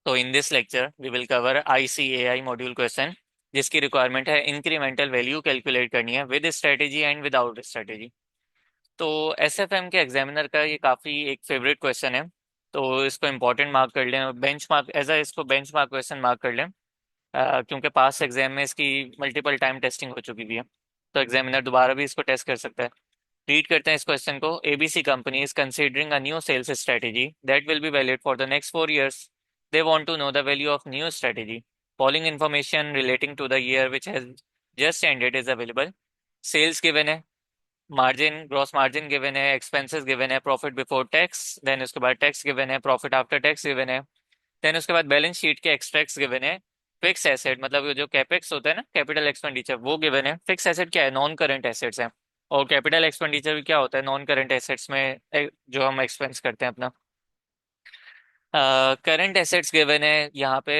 तो in this lecture we will cover ICAI module question, जिसकी requirement है incremental value calculate करनी है with strategy and without strategy. तो SFM के एग्जामिनर का ये काफ़ी एक फेवरेट क्वेश्चन है। तो इसको इम्पोर्टेंट मार्क कर लें, बेंच मार्क एज अ इसको बेंच मार्क क्वेश्चन मार्क कर लें। क्योंकि पास एग्जाम में इसकी मल्टीपल टाइम टेस्टिंग हो चुकी हुई है, तो एग्जामिनर दोबारा भी इसको टेस्ट कर सकता है। रीड करते हैं इस क्वेश्चन को। ABC company is considering a new sales strategy that will be valid for the next 4 years. They want to know the value of new strategy. Following information relating to the year which has just ended is available. Sales given है, margin gross margin given है, expenses given है, profit before tax, then उसके बाद tax given है, profit after tax given है, then उसके बाद balance sheet के एक्सट्रैक्ट्स गिवन है। फिक्स एसेट मतलब जो कैपेक्स होता है ना, कैपिटल एक्सपेंडिचर, वो गिवन है। फिक्स एसेट क्या है? नॉन करंट एसेट्स है। और कैपिटल एक्सपेंडिचर भी क्या होता है? नॉन करंट एसेट्स में जो हम एक्सपेंस करते हैं अपना। करंट एसेट्स गिवन है यहाँ पे।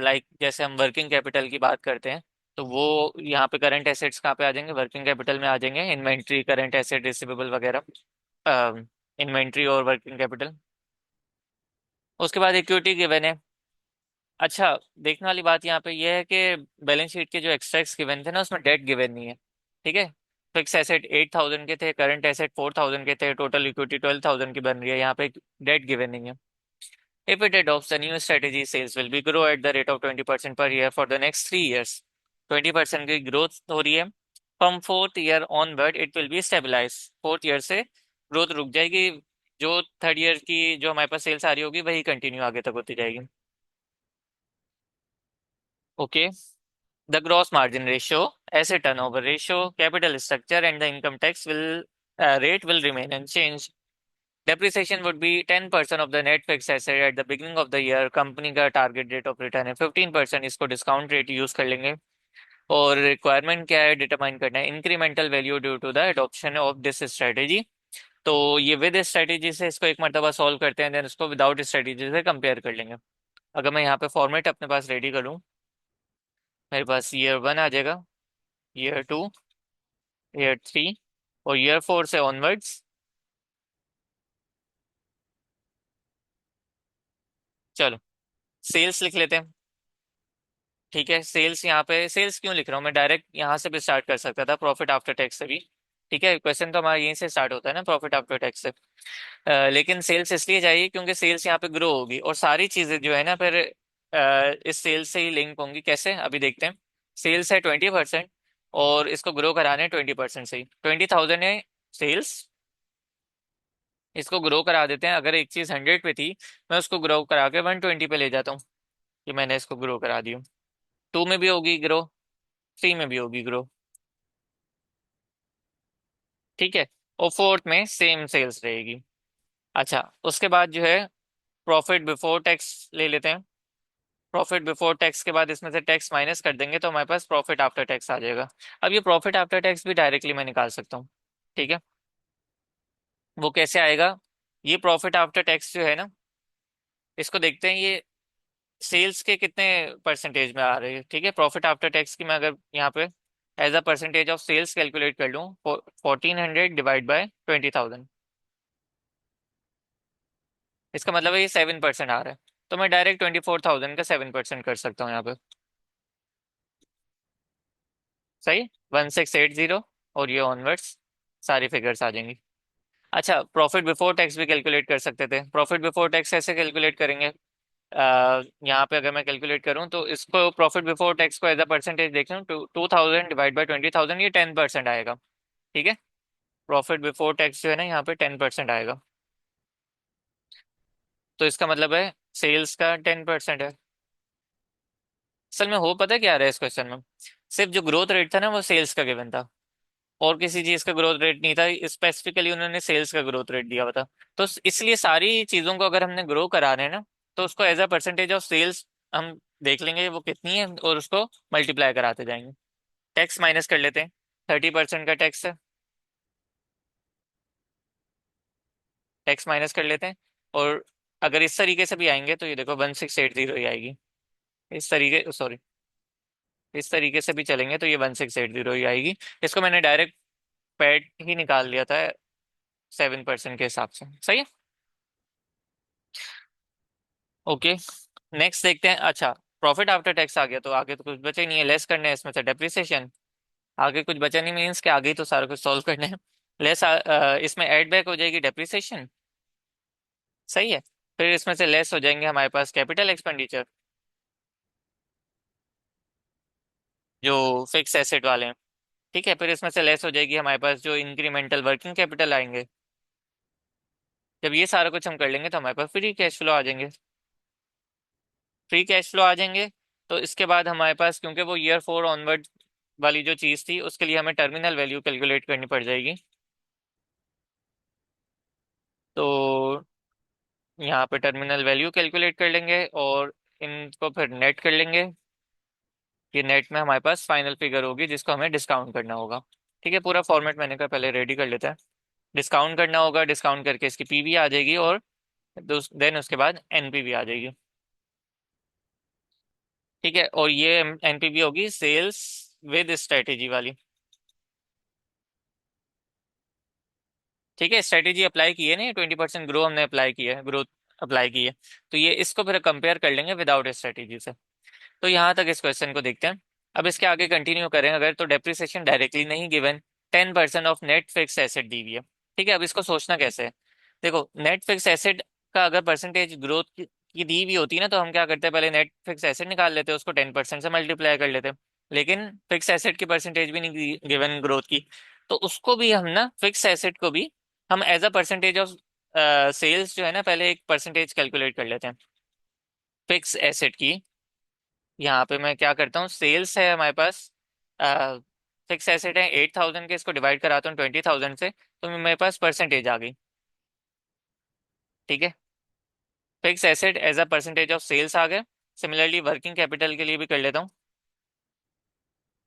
लाइक जैसे हम वर्किंग कैपिटल की बात करते हैं, तो वो यहाँ पे करंट एसेट्स कहाँ पे आ जाएंगे? वर्किंग कैपिटल में आ जाएंगे। इन्वेंट्री, करंट एसेट, रिसीवेबल वगैरह, इन्वेंट्री और वर्किंग कैपिटल। उसके बाद इक्विटी गिवन है। अच्छा, देखने वाली बात यहाँ पे ये है कि बैलेंस शीट के जो एक्सट्रैक्ट्स गिवन थे ना, उसमें डेट गिवन नहीं है। ठीक है। फिक्स एसेट 8,000 के थे, करंट एसेट 4,000 के थे, टोटल इक्विटी 12,000 की बन रही है। यहाँ पे डेट गिवन नहीं है। If it adopts a new strategy, sales will be grow at the rate of 20% per year for the next 3 years. 20% की ग्रोथ हो रही है। From fourth year onward, it will be stabilized. Fourth year से growth रुक जाएगी। जो third year की जो हमारे पास सेल्स आ रही होगी, वही कंटिन्यू आगे तक होती जाएगी। Okay. The gross margin ratio, asset turnover ratio, capital structure, and the income tax will rate will remain unchanged. Depreciation would be 10% of the net fixed asset at the beginning of the year. Company का target rate of return है 15%, इसको discount rate use कर लेंगे। और requirement क्या है? Determine करना है incremental value due to the adoption of this strategy. तो ये विद स्ट्रेटेजी से इसको एक मरतबा सॉल्व करते हैं, देन इसको विदाउट स्ट्रेटेजी से कंपेयर कर लेंगे। अगर मैं यहाँ पे फॉर्मेट अपने पास रेडी करूँ, मेरे पास ईयर 1 आ जाएगा, ईयर 2, ईयर 3 और ईयर 4 से ऑनवर्ड्स। चलो, सेल्स लिख लेते हैं। ठीक है, सेल्स यहाँ पे सेल्स क्यों लिख रहा हूँ? मैं डायरेक्ट यहाँ से भी स्टार्ट कर सकता था, प्रॉफिट आफ्टर टैक्स से भी। ठीक है, क्वेश्चन तो हमारा यहीं से स्टार्ट होता है ना, प्रॉफिट आफ्टर टैक्स से। लेकिन सेल्स इसलिए चाहिए क्योंकि सेल्स यहाँ पे ग्रो होगी और सारी चीजें जो है ना फिर इस सेल्स से ही लिंक होंगी। कैसे? अभी देखते हैं। सेल्स है 20% और इसको ग्रो कराने 20% से ही। 20,000 है सेल्स, इसको ग्रो करा देते हैं। अगर एक चीज 100 पे थी, मैं उसको ग्रो करा के 120 पे ले जाता हूँ, कि मैंने इसको ग्रो करा दी हूँ। 2 में भी होगी ग्रो, 3 में भी होगी ग्रो। ठीक है। और फोर्थ में सेम सेल्स रहेगी। अच्छा, उसके बाद जो है प्रॉफिट बिफोर टैक्स ले लेते हैं। प्रॉफिट बिफोर टैक्स के बाद इसमें से टैक्स माइनस कर देंगे तो हमारे पास प्रॉफिट आफ्टर टैक्स आ जाएगा। अब ये प्रॉफिट आफ्टर टैक्स भी डायरेक्टली मैं निकाल सकता हूँ। ठीक है। वो कैसे आएगा? ये प्रॉफिट आफ्टर टैक्स जो है ना, इसको देखते हैं ये सेल्स के कितने परसेंटेज में आ रही है। ठीक है, प्रॉफिट आफ्टर टैक्स की मैं अगर यहाँ पे as a percentage of sales calculate कर लूँ, 1400 डिवाइड बाय 20,000, इसका मतलब है ये 7% आ रहा है। तो मैं डायरेक्ट 24,000 का 7% कर सकता हूँ यहाँ पे। सही। 1680 और ये ऑनवर्ड्स सारी फिगर्स आ जाएंगी। अच्छा, प्रॉफिट बिफोर टैक्स भी कैलकुलेट कर सकते थे। प्रॉफिट बिफोर टैक्स ऐसे कैलकुलेट करेंगे। यहाँ पे अगर मैं कैलकुलेट करूँ तो इसको प्रॉफिट बिफोर टैक्स को एज अ परसेंटेज देख लूँ, 2,000 डिवाइड बाई 20,000, ये 10% आएगा। ठीक है। प्रॉफिट बिफोर टैक्स जो है ना, यहाँ पे 10% आएगा। तो इसका मतलब है सेल्स का 10% है। असल में हो पता है क्या आ रहा है इस क्वेश्चन में? सिर्फ जो ग्रोथ रेट था ना, वो सेल्स का गिवन था, और किसी चीज का ग्रोथ रेट नहीं था। स्पेसिफिकली उन्होंने सेल्स का ग्रोथ रेट दिया हुआ था। तो इसलिए सारी चीजों को अगर हमने ग्रो कराना है ना, तो उसको as a percentage of sales हम देख लेंगे वो कितनी है, और उसको मल्टीप्लाई कराते जाएंगे। टैक्स माइनस कर लेते हैं। 30% का टैक्स है, टैक्स माइनस कर लेते हैं। और अगर इस तरीके से भी आएंगे तो ये देखो 1680 ही आएगी। इस तरीके सॉरी, इस तरीके से भी चलेंगे तो ये 1680 ही आएगी। इसको मैंने डायरेक्ट पैड ही निकाल लिया था 7% के हिसाब से। सही है। ओके, नेक्स्ट देखते हैं। अच्छा, प्रॉफिट आफ्टर टैक्स आ गया, तो आगे तो कुछ बचे ही नहीं है, लेस करने हैं इसमें से डेप्रिसिएशन। आगे कुछ बचा नहीं, मीन्स कि आगे ही तो सारा कुछ सॉल्व करना है। लेस इसमें ऐड बैक हो जाएगी डेप्रिसिएशन। सही है। फिर इसमें से लेस हो जाएंगे हमारे पास कैपिटल एक्सपेंडिचर, जो फिक्स एसेट वाले हैं। ठीक है, फिर इसमें से लेस हो जाएगी हमारे पास जो इंक्रीमेंटल वर्किंग कैपिटल आएंगे। जब ये सारा कुछ हम कर लेंगे तो हमारे पास फ्री कैश फ्लो आ जाएंगे। फ्री कैश फ्लो आ जाएंगे। तो इसके बाद हमारे पास, क्योंकि वो ईयर 4 ऑनवर्ड वाली जो चीज़ थी, उसके लिए हमें टर्मिनल वैल्यू कैलकुलेट करनी पड़ जाएगी। तो यहाँ पे टर्मिनल वैल्यू कैलकुलेट कर लेंगे और इनको फिर नेट कर लेंगे। ये नेट में हमारे पास फाइनल फिगर होगी जिसको हमें डिस्काउंट करना होगा। ठीक है, पूरा फॉर्मेट मैंने कहा पहले रेडी कर लेते हैं। डिस्काउंट करना होगा, डिस्काउंट करके इसकी पीवी आ जाएगी, और देन उसके बाद एनपीवी आ जाएगी। ठीक है, और ये एनपीवी होगी सेल्स विद स्ट्रेटेजी वाली। ठीक है, स्ट्रेटेजी अप्लाई की है ना, 20% ग्रो हमने अप्लाई किया है, ग्रोथ अप्लाई की है। तो ये इसको फिर कंपेयर कर लेंगे विदाउट स्ट्रेटेजी से। तो यहाँ तक इस क्वेश्चन को देखते हैं। अब इसके आगे कंटिन्यू करें अगर, तो डेप्रिसिएशन डायरेक्टली नहीं given, 10% of net fixed asset दी हुई है। ठीक है, अब इसको सोचना कैसे है। देखो, नेट फिक्स एसेट का अगर परसेंटेज ग्रोथ की दी हुई होती है ना, तो हम क्या करते हैं, पहले नेट फिक्स एसेट निकाल लेते हैं, उसको 10% से मल्टीप्लाई कर लेते हैं। लेकिन फिक्स एसेट की परसेंटेज भी नहीं गिवन ग्रोथ की, तो उसको भी हम ना, फिक्स एसेट को भी हम as a percentage of sales जो है ना, पहले एक परसेंटेज कैलकुलेट कर लेते हैं फिक्स एसेट की। यहाँ पे मैं क्या करता हूँ, सेल्स है हमारे पास, फिक्स एसेट है 8,000 के, इसको डिवाइड कराता हूँ 20,000 से, तो मेरे पास परसेंटेज आ गई। ठीक है, fixed asset as a percentage of sales आ गए। सिमिलरली वर्किंग कैपिटल के लिए भी कर लेता हूँ।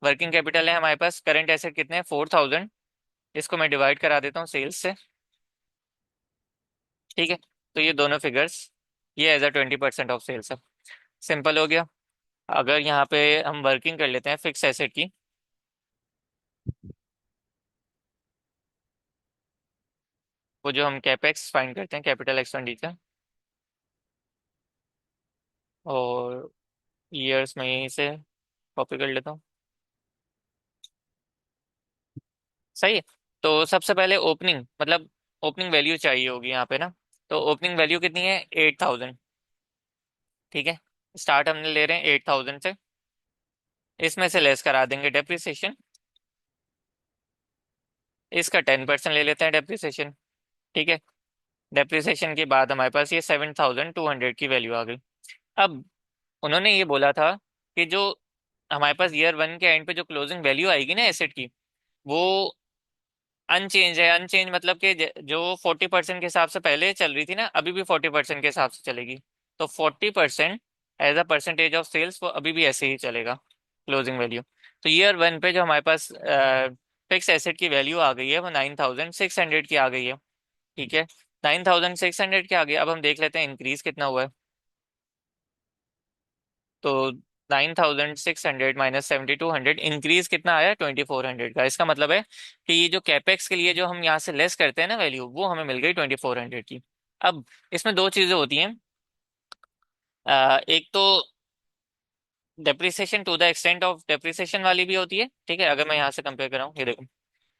वर्किंग कैपिटल है हमारे पास, करंट एसेट कितने हैं, 4,000, इसको मैं डिवाइड करा देता हूँ सेल्स से। ठीक है, तो ये दोनों फिगर्स, ये एज अ 20% ऑफ सेल्स है। सिंपल हो गया। अगर यहाँ पे हम वर्किंग कर लेते हैं फिक्स एसेट की, वो जो हम कैपेक्स फाइंड करते हैं, कैपिटल एक्सपेंडिचर, और ईयर्स में यहीं से कॉपी कर लेता हूँ। सही है। तो सबसे पहले ओपनिंग, मतलब ओपनिंग वैल्यू चाहिए होगी यहाँ पे ना। तो ओपनिंग वैल्यू कितनी है, 8,000। ठीक है, स्टार्ट हमने ले रहे हैं 8,000 से, इसमें से लेस करा देंगे डेप्रिसिएशन। इसका 10% ले लेते हैं डेप्रिसिएशन। ठीक है, डेप्रिसिएशन के बाद हमारे पास ये 7,200 की वैल्यू आ गई। अब उन्होंने ये बोला था कि जो हमारे पास ईयर 1 के एंड पे जो क्लोजिंग वैल्यू आएगी ना एसेट की, वो अनचेंज है। अनचेंज मतलब कि जो 40% के हिसाब से पहले चल रही थी ना, अभी भी 40% के हिसाब से चलेगी। तो 40% as a percentage of sales, वो अभी भी ऐसे ही चलेगा, क्लोजिंग वैल्यू। तो ईयर 1 पे जो हमारे पास फिक्स एसेट की वैल्यू आ गई है, वो 9,600 की आ गई है। ठीक है, 9,600 की आ गई। अब हम देख लेते हैं इंक्रीज कितना हुआ है। तो 9,600 माइनस 7,200, इंक्रीज कितना आया, 2,400 का। इसका मतलब है कि ये जो कैपेक्स के लिए जो हम यहाँ से लेस करते हैं ना वैल्यू, वो हमें मिल गई 2,400 की। अब इसमें दो चीजें होती हैं। एक तो depreciation to the extent of depreciation वाली भी होती है। ठीक है, अगर मैं यहाँ से कंपेयर कराऊँ, ये देखो,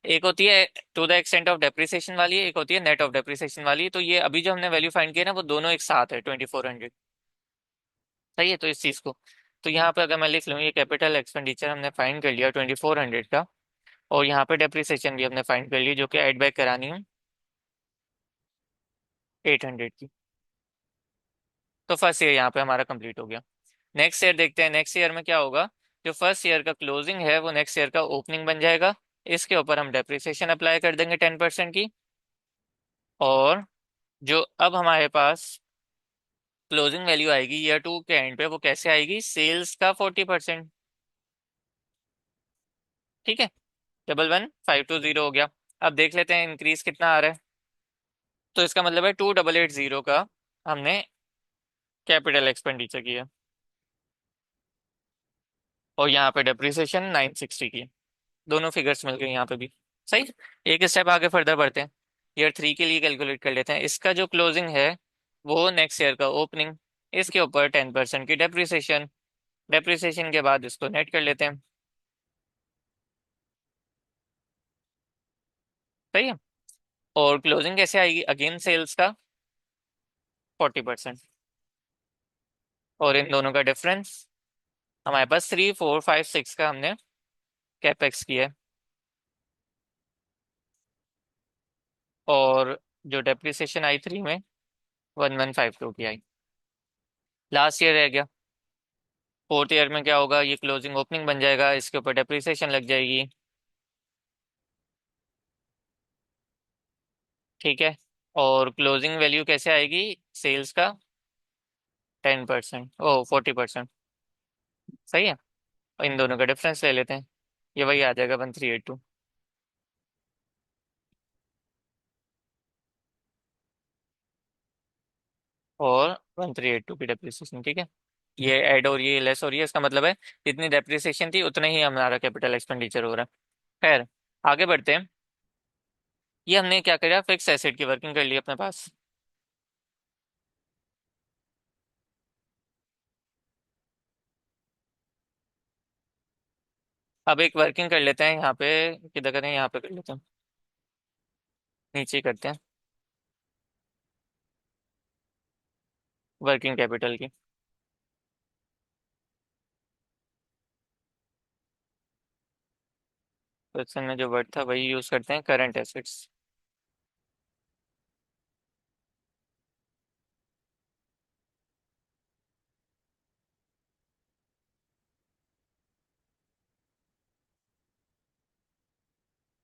एक होती है to the extent of depreciation वाली, एक होती है नेट ऑफ डेप्रिसिएशन वाली। तो ये अभी जो हमने वैल्यू फाइंड किया ना, वो दोनों एक साथ है, 2,400। सही है, तो इस चीज को, तो यहाँ पे अगर मैं लिख लूँ, ये कैपिटल एक्सपेंडिचर हमने फाइंड कर लिया 2,400 का, और यहाँ पे डेप्रिसिएशन भी हमने फाइंड कर ली, जो कि एड बैक करानी है 800 की। तो फर्स्ट ईयर यहाँ पे हमारा कंप्लीट हो गया। नेक्स्ट ईयर देखते हैं, नेक्स्ट ईयर में क्या होगा। जो फर्स्ट ईयर का क्लोजिंग है, वो नेक्स्ट ईयर का ओपनिंग बन जाएगा। इसके ऊपर हम डेप्रिसिएशन अप्लाई कर देंगे 10% की। और जो अब हमारे पास क्लोजिंग वैल्यू आएगी ईयर 2 के एंड पे, वो कैसे आएगी, सेल्स का 40%। ठीक है, 11,1,520 हो गया। अब देख लेते हैं इंक्रीज कितना आ रहा है। तो इसका मतलब है 2,880 का हमने कैपिटल एक्सपेंडिचर किया, और यहाँ पे डेप्रिसिएशन 960 की। दोनों फिगर्स मिल गए यहाँ पे भी। सही। एक स्टेप आगे फर्दर बढ़ते हैं, ईयर 3 के लिए कैलकुलेट कर लेते हैं। इसका जो क्लोजिंग है, वो नेक्स्ट ईयर का ओपनिंग। इसके ऊपर 10% की डेप्रिसिएशन। डेप्रिसिएशन के बाद इसको नेट कर लेते हैं। सही है। और क्लोजिंग कैसे आएगी, अगेन सेल्स का 40%। और इन दोनों का डिफरेंस, हमारे पास 3 4 5 6 का हमने कैपेक्स किया है। और जो डेप्रिसिएशन आई 3 में 1152 की आई। लास्ट ईयर रह गया। फोर्थ ईयर में क्या होगा, ये क्लोजिंग ओपनिंग बन जाएगा, इसके ऊपर डेप्रिसिएशन लग जाएगी। ठीक है। और क्लोजिंग वैल्यू कैसे आएगी सेल्स का, 10%, ओ 40%। सही है। और इन दोनों का डिफरेंस ले लेते हैं, ये वही आ जाएगा 1382। और 1382 की डेप्रिसिएशन। ठीक है। ये ऐड हो रही है, लेस हो रही है, इसका मतलब है जितनी डेप्रिसिएशन थी उतना ही हमारा कैपिटल एक्सपेंडिचर हो रहा है। खैर, आगे बढ़ते हैं। ये हमने क्या करा, फिक्स एसेट की वर्किंग कर ली अपने पास। अब एक वर्किंग कर लेते हैं यहाँ पे, किधर करें, यहाँ पे कर लेते हैं, नीचे ही करते हैं, वर्किंग कैपिटल की। क्वेश्चन में जो वर्ड था वही यूज करते हैं, करंट एसेट्स।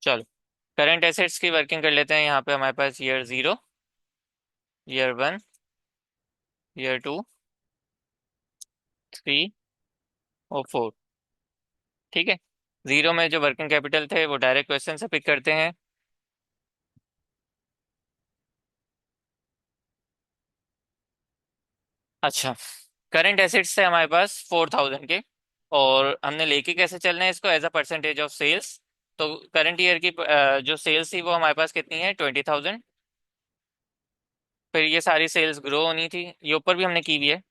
चलो, करंट एसेट्स की वर्किंग कर लेते हैं। यहाँ पे हमारे पास ईयर 0, ईयर 1, ईयर 2, 3 और 4। ठीक है। 0 में जो वर्किंग कैपिटल थे वो डायरेक्ट क्वेश्चन से पिक करते हैं। अच्छा, करंट एसेट्स थे हमारे पास 4000 के, और हमने लेके कैसे चलना है इसको, as a percentage of sales. तो करंट ईयर की जो सेल्स थी वो हमारे पास कितनी है, 20,000। फिर ये सारी सेल्स ग्रो होनी थी, ये ऊपर भी हमने की हुई है,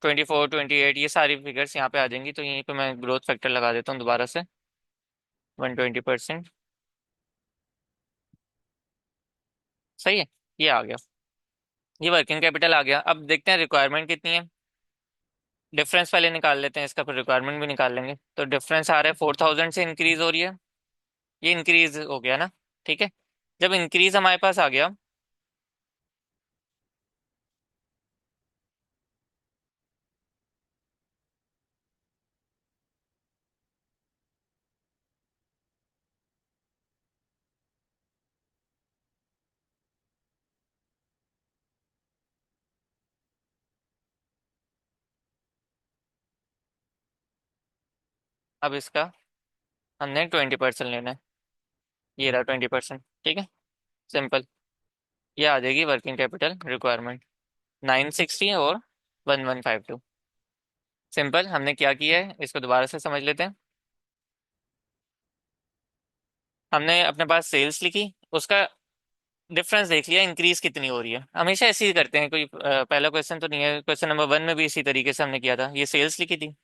24 28, ये सारी फिगर्स यहाँ पे आ जाएंगी, तो यहीं पे मैं ग्रोथ फैक्टर लगा देता हूँ दोबारा से, 120%। सही है। ये आ गया, ये वर्किंग कैपिटल आ गया। अब देखते हैं रिक्वायरमेंट कितनी है। डिफरेंस पहले निकाल लेते हैं इसका, फिर रिक्वायरमेंट भी निकाल लेंगे। तो डिफरेंस आ रहा है 4000 से इंक्रीज हो रही है, ये इंक्रीज हो गया ना। ठीक है। जब इंक्रीज हमारे पास आ गया, अब इसका हमने 20% लेना है, ये रहा 20%। ठीक है। सिंपल। ये आ जाएगी वर्किंग कैपिटल रिक्वायरमेंट, 960 और 1152। सिंपल। हमने क्या किया है इसको दोबारा से समझ लेते हैं। हमने अपने पास सेल्स लिखी, उसका डिफरेंस देख लिया, इंक्रीज कितनी हो रही है। हमेशा ऐसे ही करते हैं, कोई पहला क्वेश्चन तो नहीं है, क्वेश्चन नंबर 1 में भी इसी तरीके से हमने किया था, ये सेल्स लिखी थी।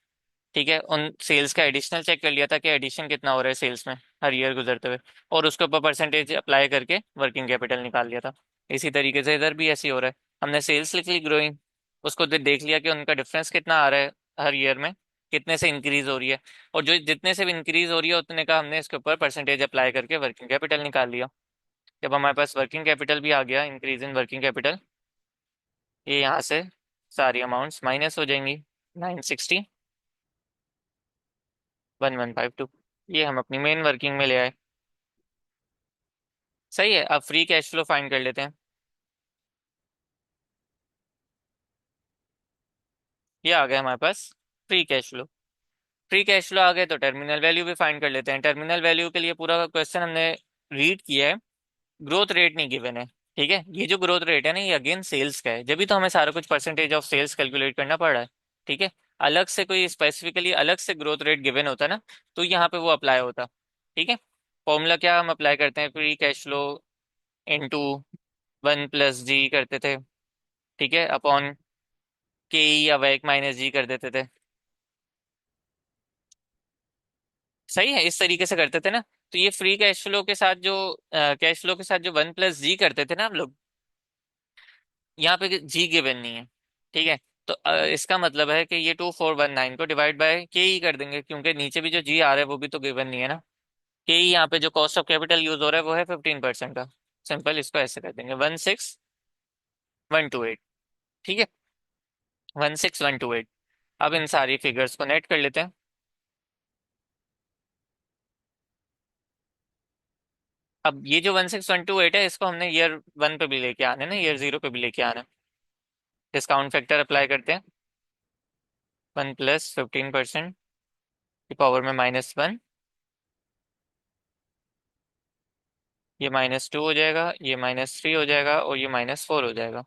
ठीक है, उन सेल्स का एडिशनल चेक कर लिया था कि एडिशन कितना हो रहा है सेल्स में हर ईयर गुजरते हुए, और उसके ऊपर परसेंटेज अप्लाई करके वर्किंग कैपिटल निकाल लिया था। इसी तरीके से इधर भी ऐसे ही हो रहा है। हमने सेल्स लिख ली ग्रोइंग, उसको देख लिया कि उनका डिफरेंस कितना आ रहा है हर ईयर में, कितने से इंक्रीज हो रही है, और जो जितने से भी इंक्रीज हो रही है उतने का हमने इसके ऊपर परसेंटेज अप्लाई करके वर्किंग कैपिटल निकाल लिया। जब हमारे पास वर्किंग कैपिटल भी आ गया, इंक्रीज इन वर्किंग कैपिटल, ये यहाँ से सारी अमाउंट्स माइनस हो जाएंगी, 960, 1152। ये हम अपनी मेन वर्किंग में ले आए। सही है। अब फ्री कैश फ्लो फाइंड कर लेते हैं। ये आ गया हमारे पास free cash flow. Free cash flow आ गए तो टर्मिनल वैल्यू भी फाइंड कर लेते हैं। टर्मिनल वैल्यू के लिए पूरा क्वेश्चन हमने रीड किया है, ग्रोथ रेट नहीं गिवन है। ठीक है, ये जो ग्रोथ रेट है ना, ये अगेन सेल्स का है, जब भी तो हमें सारा कुछ परसेंटेज ऑफ सेल्स कैलकुलेट करना पड़ रहा है। ठीक है। अलग से कोई स्पेसिफिकली अलग से ग्रोथ रेट गिवन होता ना, तो यहाँ पे वो अप्लाई होता। ठीक है। फॉर्मूला क्या हम अप्लाई करते हैं, फ्री कैश फ्लो इंटू 1 + जी करते थे। ठीक है, अपॉन के या वैक माइनस जी कर देते थे। सही है, इस तरीके से करते थे ना। तो ये फ्री कैश फ्लो के साथ जो कैश फ्लो के साथ जो वन प्लस जी करते थे ना हम लोग, यहाँ पे जी गिवन नहीं है। ठीक है। तो इसका मतलब है कि ये 2419 को डिवाइड बाय के ही कर देंगे, क्योंकि नीचे भी जो जी आ रहा है वो भी तो गिवन नहीं है ना। के ही यहाँ पे जो कॉस्ट ऑफ कैपिटल यूज हो रहा है वो है 15% का। सिंपल, इसको ऐसे कर देंगे 16128। ठीक है, 16128। अब इन सारी फिगर्स को नेट कर लेते हैं। अब ये जो 16128 है इसको हमने ईयर वन पे भी लेके आना है ना, ईयर जीरो पे भी लेके आना है। डिस्काउंट फैक्टर अप्लाई करते हैं। 1 + 15% की पावर में -1। ये -2 हो जाएगा, ये -3 हो जाएगा, और ये -4 हो जाएगा।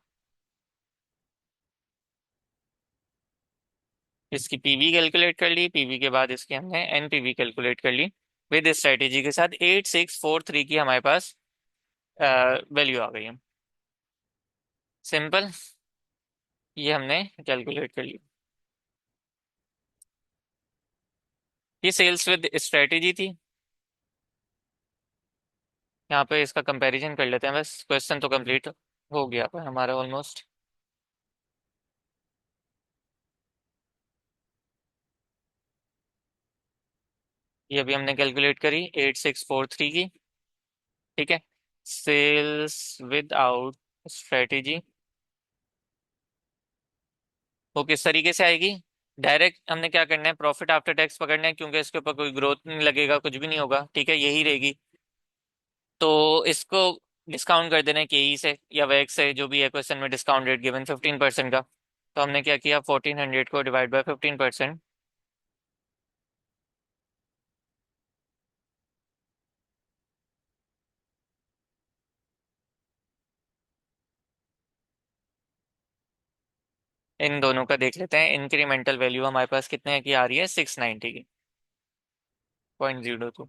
इसकी पीवी कैलकुलेट कर ली, पीवी के बाद इसकी हमने एनपीवी कैलकुलेट कर ली। विद स्ट्रेटेजी के साथ 8643 की हमारे पास वैल्यू आ गई है। सिंपल, ये हमने कैलकुलेट कर ली। ये सेल्स विद स्ट्रेटेजी थी। यहाँ पे इसका कंपैरिजन कर लेते हैं, बस क्वेश्चन तो कंप्लीट हो गया पर हमारा ऑलमोस्ट। ये अभी हमने कैलकुलेट करी 8643 की। ठीक है। सेल्स विद आउट स्ट्रेटेजी वो किस तरीके से आएगी? डायरेक्ट हमने क्या करना है, प्रॉफिट आफ्टर टैक्स पकड़ना है, क्योंकि इसके ऊपर कोई ग्रोथ नहीं लगेगा, कुछ भी नहीं होगा। ठीक है, यही रहेगी। तो इसको डिस्काउंट कर देना है केई से या वैक से, जो भी है क्वेश्चन में डिस्काउंट रेट गिवन 15% का। तो हमने क्या किया, 1400 को डिवाइड बाय 15%। इन दोनों का देख लेते हैं। इंक्रीमेंटल वैल्यू हमारे पास कितने की आ रही है, 690 की, 0.02।